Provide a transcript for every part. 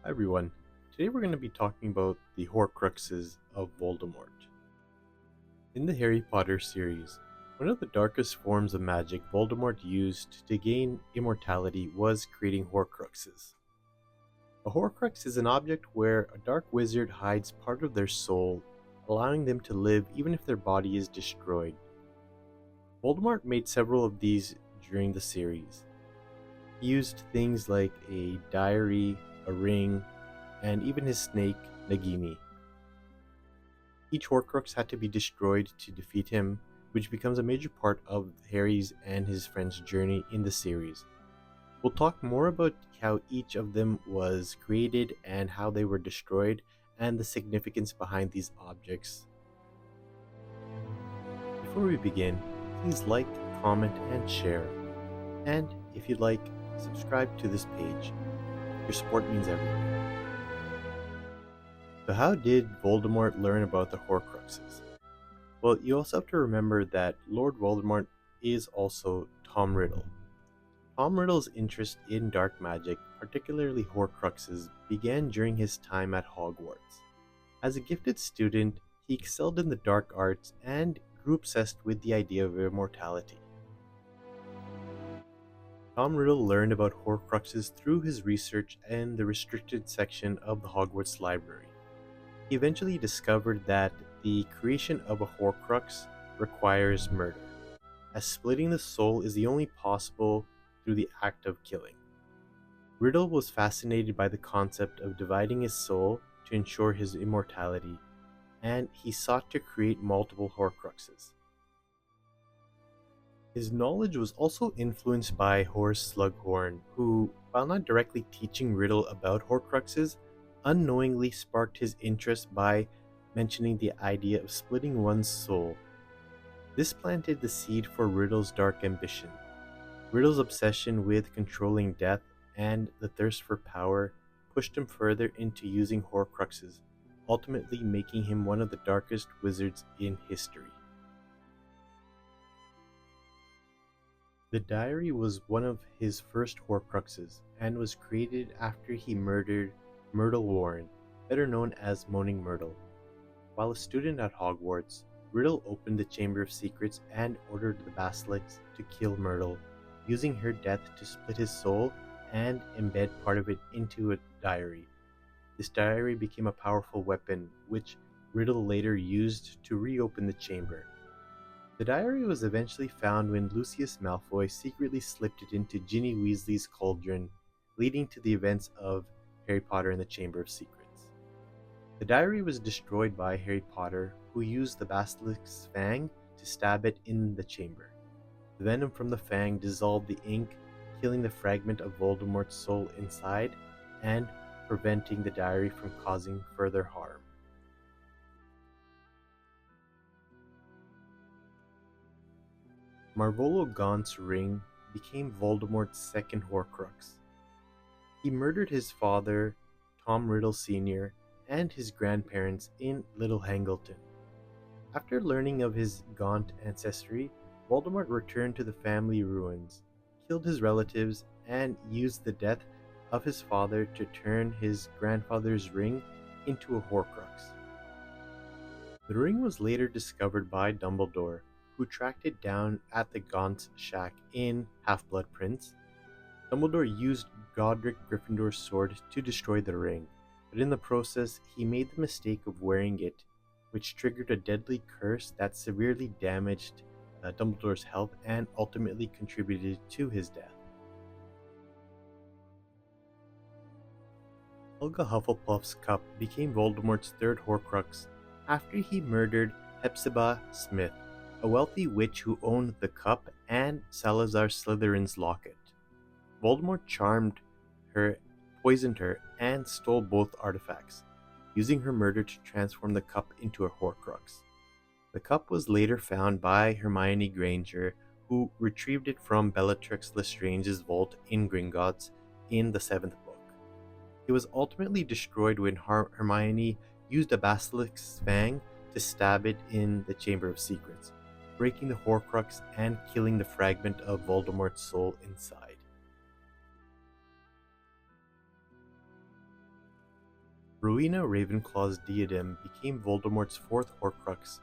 Hi everyone. Today we're going to be talking about the Horcruxes of Voldemort. In the Harry Potter series, one of the darkest forms of magic Voldemort used to gain immortality was creating Horcruxes. A Horcrux is an object where a dark wizard hides part of their soul, allowing them to live even if their body is destroyed. Voldemort made several of these during the series. He used things like a diary, a ring, and even his snake, Nagini. Each Horcrux had to be destroyed to defeat him, which becomes a major part of Harry's and his friends' journey in the series. We'll talk more about how each of them was created and how they were destroyed, and the significance behind these objects. Before we begin, please like, comment, and share. And if you'd like, subscribe to this page. Your support means everything. So, how did Voldemort learn about the Horcruxes? Well, you also have to remember that Lord Voldemort is also Tom Riddle. Tom Riddle's interest in dark magic, particularly Horcruxes, began during his time at Hogwarts. As a gifted student, he excelled in the dark arts and grew obsessed with the idea of immortality. Tom Riddle learned about Horcruxes through his research in the restricted section of the Hogwarts library. He eventually discovered that the creation of a Horcrux requires murder, as splitting the soul is the only possible through the act of killing. Riddle was fascinated by the concept of dividing his soul to ensure his immortality, and he sought to create multiple Horcruxes. His knowledge was also influenced by Horace Slughorn, who, while not directly teaching Riddle about Horcruxes, unknowingly sparked his interest by mentioning the idea of splitting one's soul. This planted the seed for Riddle's dark ambition. Riddle's obsession with controlling death and the thirst for power pushed him further into using Horcruxes, ultimately making him one of the darkest wizards in history. The diary was one of his first Horcruxes and was created after he murdered Myrtle Warren, better known as Moaning Myrtle. While a student at Hogwarts, Riddle opened the Chamber of Secrets and ordered the Basilisk to kill Myrtle, using her death to split his soul and embed part of it into a diary. This diary became a powerful weapon, which Riddle later used to reopen the chamber. The diary was eventually found when Lucius Malfoy secretly slipped it into Ginny Weasley's cauldron, leading to the events of Harry Potter and the Chamber of Secrets. The diary was destroyed by Harry Potter, who used the basilisk's fang to stab it in the chamber. The venom from the fang dissolved the ink, killing the fragment of Voldemort's soul inside and preventing the diary from causing further harm. Marvolo Gaunt's ring became Voldemort's second Horcrux. He murdered his father, Tom Riddle Sr., and his grandparents in Little Hangleton. After learning of his Gaunt ancestry, Voldemort returned to the family ruins, killed his relatives, and used the death of his father to turn his grandfather's ring into a Horcrux. The ring was later discovered by Dumbledore, who tracked it down at the Gaunt's shack in Half-Blood Prince. Dumbledore used Godric Gryffindor's sword to destroy the ring, but in the process he made the mistake of wearing it, which triggered a deadly curse that severely damaged Dumbledore's health and ultimately contributed to his death. Helga Hufflepuff's cup became Voldemort's third Horcrux after he murdered Hepzibah Smith, a wealthy witch who owned the cup and Salazar Slytherin's locket. Voldemort charmed her, poisoned her, and stole both artifacts, using her murder to transform the cup into a Horcrux. The cup was later found by Hermione Granger, who retrieved it from Bellatrix Lestrange's vault in Gringotts in the 7th book. It was ultimately destroyed when Hermione used a basilisk's fang to stab it in the Chamber of Secrets, breaking the Horcrux and killing the fragment of Voldemort's soul inside. Rowena Ravenclaw's diadem became Voldemort's fourth Horcrux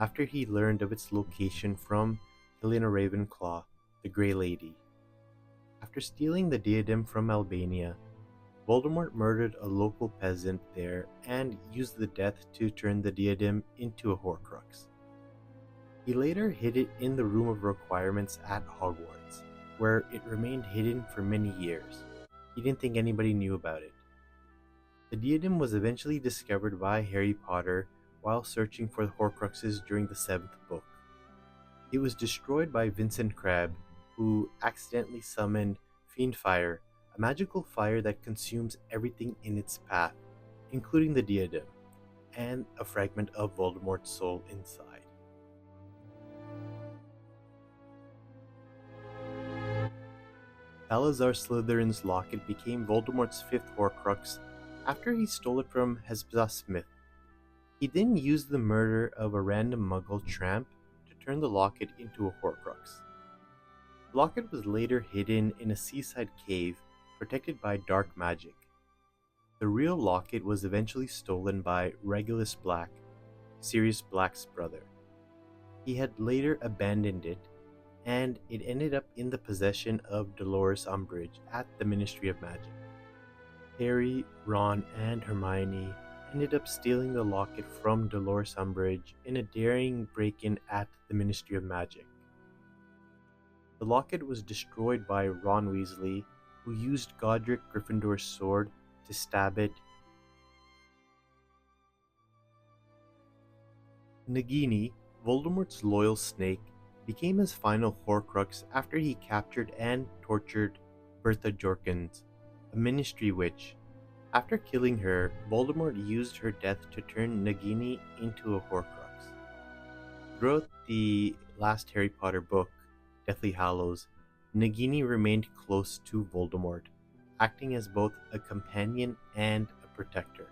after he learned of its location from Helena Ravenclaw, the Grey Lady. After stealing the diadem from Albania, Voldemort murdered a local peasant there and used the death to turn the diadem into a Horcrux. He later hid it in the Room of Requirements at Hogwarts, where it remained hidden for many years. He didn't think anybody knew about it. The diadem was eventually discovered by Harry Potter while searching for the Horcruxes during the seventh book. It was destroyed by Vincent Crabbe, who accidentally summoned Fiendfire, a magical fire that consumes everything in its path, including the diadem, and a fragment of Voldemort's soul inside. Salazar Slytherin's locket became Voldemort's fifth Horcrux after he stole it from Hespza Smith. He then used the murder of a random Muggle tramp to turn the locket into a Horcrux. The locket was later hidden in a seaside cave protected by dark magic. The real locket was eventually stolen by Regulus Black, Sirius Black's brother. He had later abandoned it, and it ended up in the possession of Dolores Umbridge at the Ministry of Magic. Harry, Ron, and Hermione ended up stealing the locket from Dolores Umbridge in a daring break-in at the Ministry of Magic. The locket was destroyed by Ron Weasley, who used Godric Gryffindor's sword to stab it. Nagini, Voldemort's loyal snake, became his final Horcrux after he captured and tortured Bertha Jorkins, a Ministry witch. After killing her, Voldemort used her death to turn Nagini into a Horcrux. Throughout the last Harry Potter book, Deathly Hallows, Nagini remained close to Voldemort, acting as both a companion and a protector.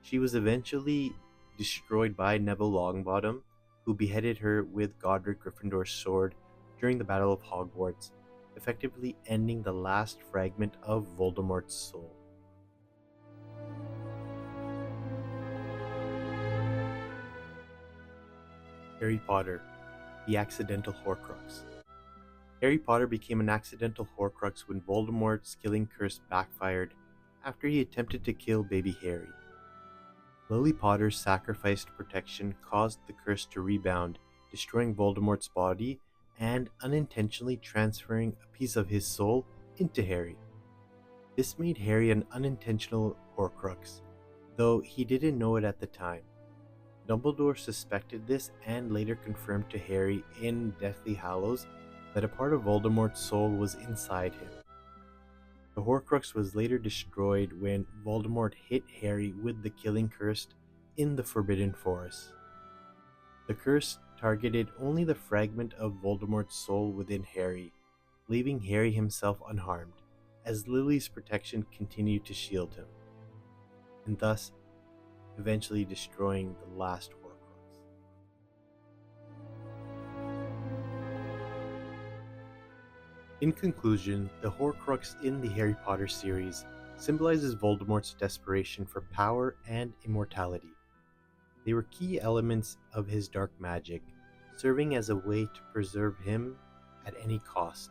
She was eventually destroyed by Neville Longbottom, who beheaded her with Godric Gryffindor's sword during the Battle of Hogwarts, effectively ending the last fragment of Voldemort's soul. Harry Potter, the Accidental Horcrux. Harry Potter became an accidental Horcrux when Voldemort's killing curse backfired after he attempted to kill baby Harry. Lily Potter's sacrificed protection caused the curse to rebound, destroying Voldemort's body and unintentionally transferring a piece of his soul into Harry. This made Harry an unintentional Horcrux, though he didn't know it at the time. Dumbledore suspected this and later confirmed to Harry in Deathly Hallows that a part of Voldemort's soul was inside him. The Horcrux was later destroyed when Voldemort hit Harry with the killing curse in the Forbidden Forest. The curse targeted only the fragment of Voldemort's soul within Harry, leaving Harry himself unharmed, as Lily's protection continued to shield him, and thus eventually destroying the last Horcrux. In conclusion, the Horcrux in the Harry Potter series symbolizes Voldemort's desperation for power and immortality. They were key elements of his dark magic, serving as a way to preserve him at any cost.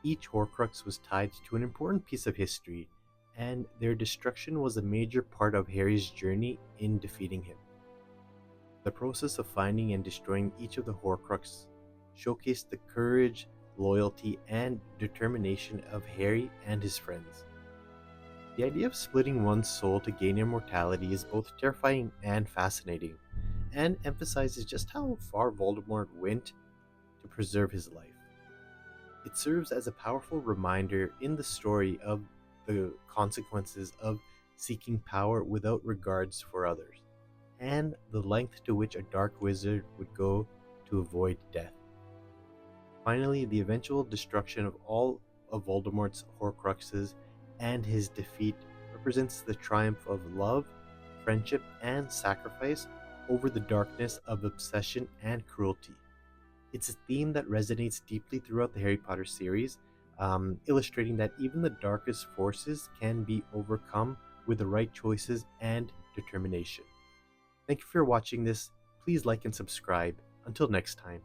Each Horcrux was tied to an important piece of history, and their destruction was a major part of Harry's journey in defeating him. The process of finding and destroying each of the Horcruxes showcased the courage, loyalty, and determination of Harry and his friends. The idea of splitting one's soul to gain immortality is both terrifying and fascinating, and emphasizes just how far Voldemort went to preserve his life. It serves as a powerful reminder in the story of the consequences of seeking power without regards for others, and the length to which a dark wizard would go to avoid death. Finally, the eventual destruction of all of Voldemort's Horcruxes and his defeat represents the triumph of love, friendship, and sacrifice over the darkness of obsession and cruelty. It's a theme that resonates deeply throughout the Harry Potter series, illustrating that even the darkest forces can be overcome with the right choices and determination. Thank you for watching this. Please like and subscribe. Until next time.